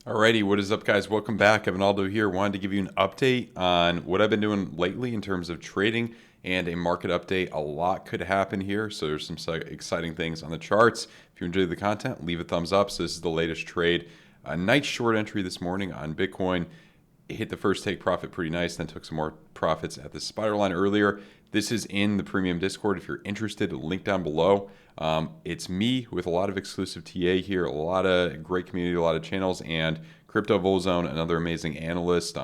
Alrighty, what is up, guys? Welcome back. Evan Aldo here. Wanted to give you an update on what I've been doing lately in terms of trading and a market update. A lot could happen here, so there's some exciting things on the charts. If you enjoyed the content, leave a thumbs up. So this is the latest trade. A nice short entry this morning on Bitcoin. It hit the first take profit pretty nice, then took some more profits at the spider line earlier. This is in the premium Discord. If you're interested, link down below. It's me with a lot of exclusive TA here, a lot of great community, a lot of channels, and Crypto Volzone, another amazing analyst,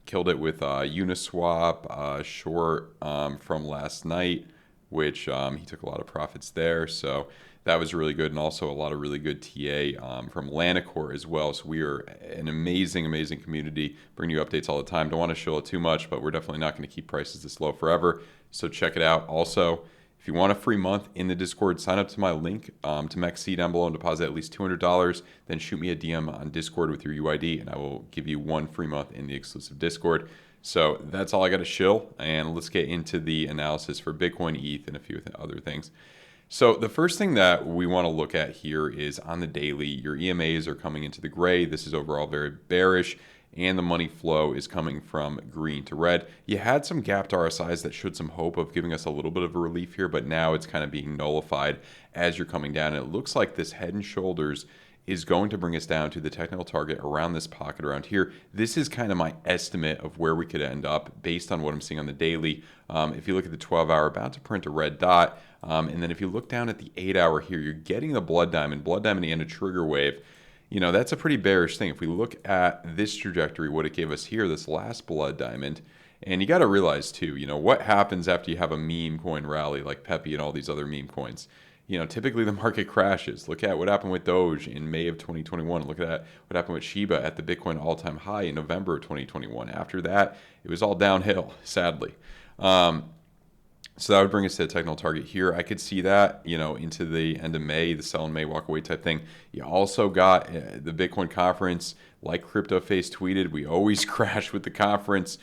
killed it with Uniswap short from last night, which he took a lot of profits there. So that was really good, and also a lot of really good TA from Lanacore as well. So we are an amazing, amazing community. Bring you updates all the time. Don't want to show it too much, but we're definitely not going to keep prices this low forever. So check it out. Also, if you want a free month in the Discord, sign up to my link to MEXC down below and deposit at least $200. Then shoot me a DM on Discord with your UID, and I will give you one free month in the exclusive Discord. So that's all I got to shill, and let's get into the analysis for Bitcoin, ETH, and a few other things. So the first thing that we want to look at here is on the daily, your EMAs are coming into the gray. This is overall very bearish, and the money flow is coming from green to red. You had some gapped RSIs that showed some hope of giving us a little bit of a relief here, but now it's kind of being nullified as you're coming down. And it looks like this head and shoulders is going to bring us down to the technical target around this pocket around here. This is kind of my estimate of where we could end up based on what I'm seeing on the daily. If you look at the 12-hour, about to print a red dot. And then if you look down at the 8-hour here, you're getting the blood diamond and a trigger wave. You know, that's a pretty bearish thing. If we look at this trajectory, what it gave us here, this last blood diamond, and you got to realize too, you know, what happens after you have a meme coin rally like Pepe and all these other meme coins. You know, typically the market crashes. Look at what happened with Doge in May of 2021. Look at what happened with Shiba at the Bitcoin all-time high in November of 2021. After that, it was all downhill, sadly. So that would bring us to a technical target here. I could see that, you know, into the end of May, the sell in May, walk away type thing. You also got the Bitcoin conference, like CryptoFace tweeted, we always crash with the conference.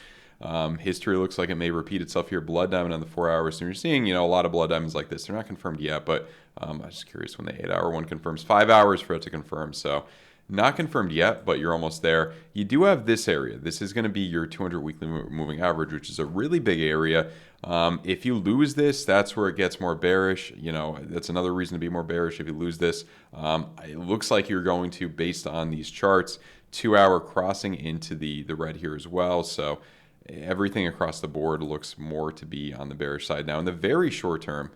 History looks like it may repeat itself here. Blood diamond on the 4 hours. And you're seeing, you know, a lot of blood diamonds like this. They're not confirmed yet, but I'm just curious when the 8-hour one confirms. 5 hours for it to confirm. So not confirmed yet, but you're almost there. You do have this area. This is going to be your 200 weekly moving average, which is a really big area. If you lose this, that's where it gets more bearish. You know, that's another reason to be more bearish if you lose this. It looks like you're going to, based on these charts, 2-hour crossing into the red here as well. So everything across the board looks more to be on the bearish side. Now, in the very short term,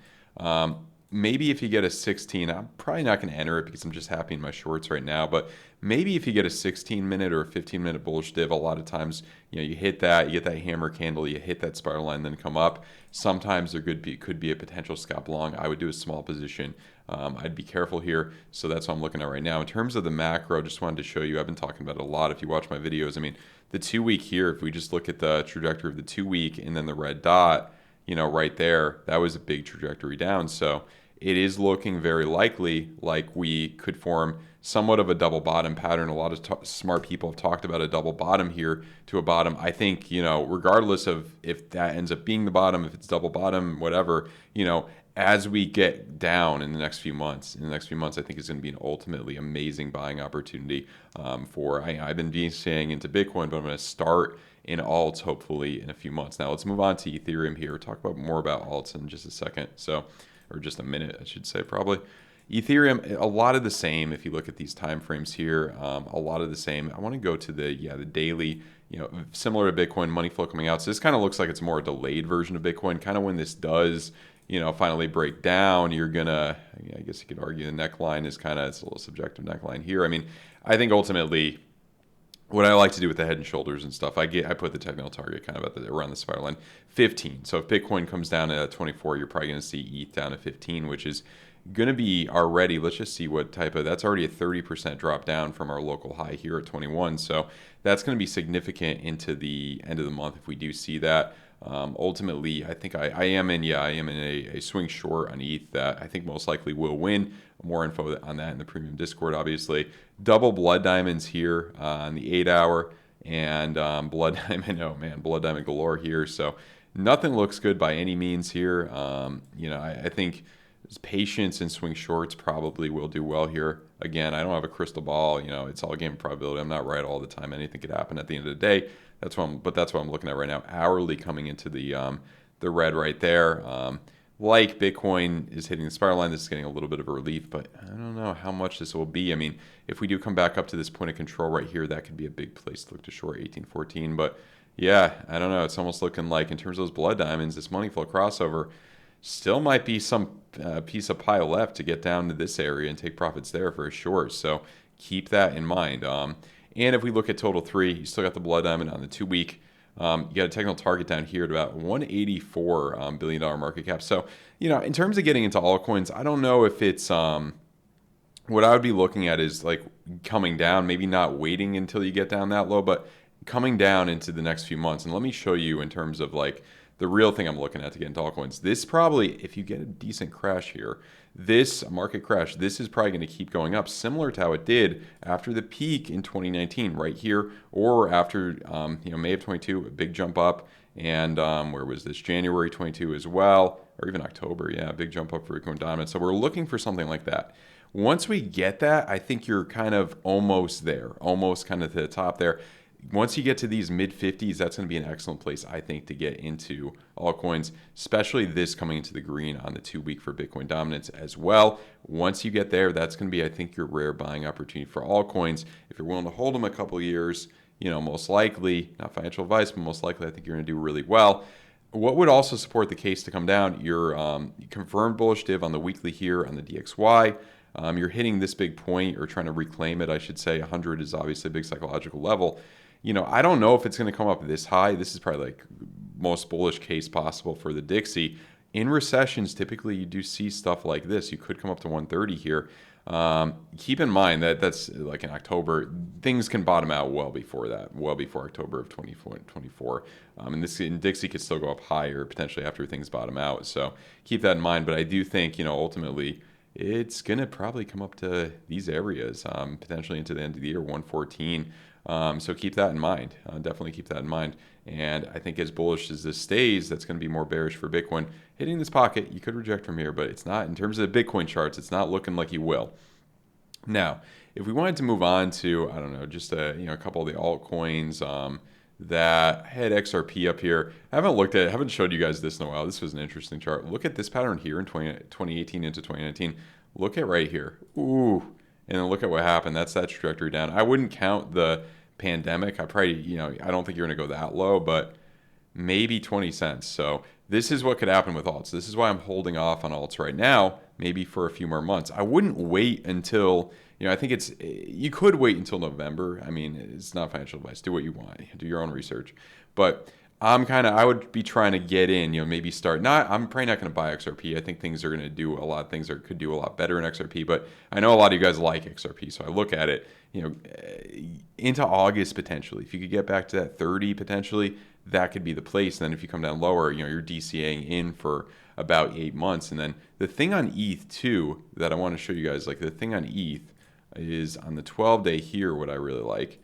maybe if you get a 16, I'm probably not going to enter it because I'm just happy in my shorts right now. But maybe if you get a 16-minute or a 15-minute bullish div, a lot of times, you know, you hit that, you get that hammer candle, you hit that spiral line, then come up. Sometimes there could be a potential scalp long. I would do a small position. I'd be careful here. So that's what I'm looking at right now. In terms of the macro, just wanted to show you, I've been talking about it a lot. If you watch my videos, I mean, the 2-week here, if we just look at the trajectory of the 2-week and then the red dot, you know, right there, that was a big trajectory down. So it is looking very likely like we could form somewhat of a double bottom pattern. A lot of smart people have talked about a double bottom here to a bottom. I think, you know, regardless of if that ends up being the bottom, if it's double bottom, whatever, you know, as we get down in the next few months, I think it's going to be an ultimately amazing buying opportunity I've been saying into Bitcoin, but I'm going to start in alts hopefully in a few months. Now let's move on to Ethereum here. We'll talk about more about alts in just a second. So, or just a minute, I should say, probably. Ethereum, a lot of the same. If you look at these time frames here, a lot of the same. I want to go to the daily, you know, similar to Bitcoin, money flow coming out. So this kind of looks like it's more a delayed version of Bitcoin. Kind of when this does, you know, finally break down, you're gonna, I guess you could argue the neckline is kind of, it's a little subjective neckline here. I mean, I think ultimately, what I like to do with the head and shoulders and stuff, I put the technical target kind of around the spiral line, 15. So if Bitcoin comes down to 24, you're probably going to see ETH down to 15, which is going to be already, let's just see what type of, that's already a 30% drop down from our local high here at 21. So that's going to be significant into the end of the month if we do see that. Ultimately, I think I am in a swing short on ETH that I think most likely will win. More info on that in the premium Discord, obviously. Double blood diamonds here on the 8-hour, and blood diamond, oh man, blood diamond galore here. So nothing looks good by any means here. You know, I think patience and swing shorts probably will do well here. again, I don't have a crystal ball. It's all game of probability. I'm not right all the time. Anything could happen at the end of the day. That's what I'm looking at right now. Hourly coming into the red right there. Like Bitcoin is hitting the spiral line, this is getting a little bit of a relief, but I don't know how much this will be. I mean, if we do come back up to this point of control right here, that could be a big place to look to short 1814. But yeah, I don't know. It's almost looking like in terms of those blood diamonds, this money flow crossover still might be some piece of pie left to get down to this area and take profits there for a short. So keep that in mind. And if we look at total 3, you still got the blood diamond on the 2-week. You got a technical target down here at about $184 billion market cap. So, in terms of getting into altcoins, I don't know if it's what I would be looking at is like coming down, maybe not waiting until you get down that low, but coming down into the next few months. And let me show you in terms of like the real thing I'm looking at to get into altcoins. This probably, if you get a decent crash here, this market crash, this is probably going to keep going up, similar to how it did after the peak in 2019, right here, or after May of 22, a big jump up, and where was this? January 22 as well, or even October, yeah, big jump up for Bitcoin Diamond. So we're looking for something like that. Once we get that, I think you're kind of almost there, almost kind of to the top there. Once you get to these mid 50s, that's going to be an excellent place, I think, to get into altcoins, especially this coming into the green on the 2-week for Bitcoin dominance as well. Once you get there, that's going to be, I think, your rare buying opportunity for altcoins. If you're willing to hold them a couple of years, most likely, not financial advice, but most likely, I think you're going to do really well. What would also support the case to come down? Your confirmed bullish div on the weekly here on the DXY. You're hitting this big point, or trying to reclaim it, I should say. 100 is obviously a big psychological level. I don't know if it's going to come up this high. This is probably like most bullish case possible for the Dixie. In recessions, typically you do see stuff like this. You could come up to 130 here. Keep in mind that that's like in October. Things can bottom out well before that, well before October of 2024. And Dixie could still go up higher potentially after things bottom out. So keep that in mind. But I do think, ultimately, it's going to probably come up to these areas, potentially into the end of the year, 114. So keep that in mind. Definitely keep that in mind. And I think as bullish as this stays, that's going to be more bearish for Bitcoin. Hitting this pocket, you could reject from here, but it's not, in terms of the Bitcoin charts, it's not looking like you will. Now, if we wanted to move on to, I don't know, just a couple of the altcoins that had XRP up here. I haven't showed you guys this in a while. This was an interesting chart. Look at this pattern here in 2018 into 2019. Look at right here. Ooh. And then look at what happened. That's that trajectory down. I wouldn't count the pandemic. I probably, I don't think you're going to go that low, but maybe 20 cents. So this is what could happen with alts. This is why I'm holding off on alts right now, maybe for a few more months. I wouldn't wait until, I think you could wait until November. I mean, it's not financial advice. Do what you want. Do your own research. But I would be trying to get in, maybe start. I'm probably not going to buy XRP. I think things are going to do a lot of things, or could do a lot better in XRP. But I know a lot of you guys like XRP, so I look at it, into August potentially. If you could get back to that 30 potentially, that could be the place. And then if you come down lower, you're DCAing in for about 8 months. And then the thing on ETH too that I want to show you guys, like the thing on ETH is on the 12-day here. What I really like.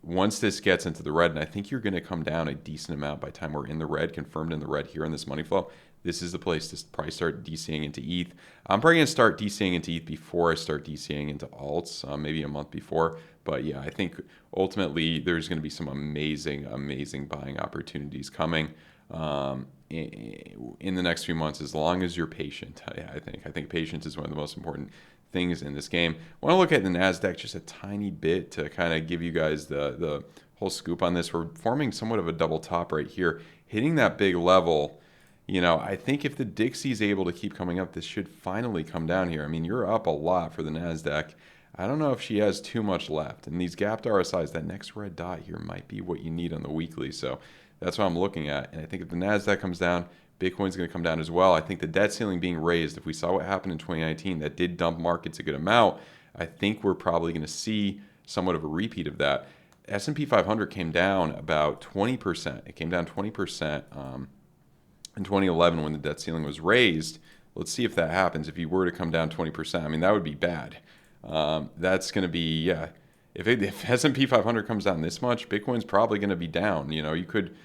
Once this gets into the red, and I think you're going to come down a decent amount by the time we're in the red, confirmed in the red here on this money flow, this is the place to probably start DCing into ETH. I'm probably going to start DCing into ETH before I start DCing into alts, maybe a month before. But yeah, I think ultimately there's going to be some amazing, amazing buying opportunities coming in the next few months, as long as you're patient. I think patience is one of the most important things in this game. I want to look at the Nasdaq just a tiny bit to kind of give you guys the whole scoop on this. We're forming somewhat of a double top right here, hitting that big level. I think if the Dixie is able to keep coming up, this should finally come down here. I mean, you're up a lot for the Nasdaq. I don't know if she has too much left. And these gapped RSIs, that next red dot here might be what you need on the weekly. So that's what I'm looking at. And I think if the Nasdaq comes down, Bitcoin's going to come down as well. I think the debt ceiling being raised, if we saw what happened in 2019, that did dump markets a good amount. I think we're probably going to see somewhat of a repeat of that. S&P 500 came down about 20%. It came down 20% in 2011 when the debt ceiling was raised. Let's see if that happens. If you were to come down 20%, I mean, that would be bad. That's going to be, yeah. If S&P 500 comes down this much, Bitcoin's probably going to be down. You could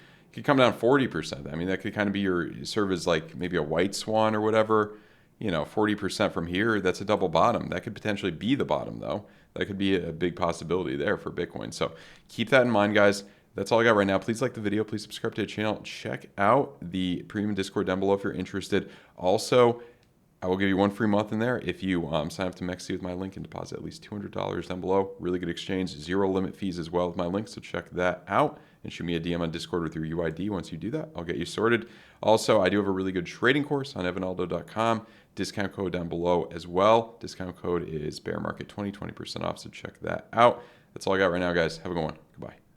come down 40%. I mean, that could kind of be serve as like maybe a white swan or whatever. 40% from here, that's a double bottom. That could potentially be the bottom, though. That could be a big possibility there for Bitcoin. So keep that in mind, guys. That's all I got right now. Please like the video. Please subscribe to the channel. Check out the premium Discord down below if you're interested. Also, I will give you one free month in there if you sign up to MEXC with my link and deposit at least $200 down below. Really good exchange. 0 limit fees as well with my link, so check that out. And shoot me a DM on Discord with your UID. Once you do that, I'll get you sorted. Also, I do have a really good trading course on evanaldo.com. Discount code down below as well. Discount code is bear market 20% off, so check that out. That's all I got right now, guys. Have a good one. Goodbye.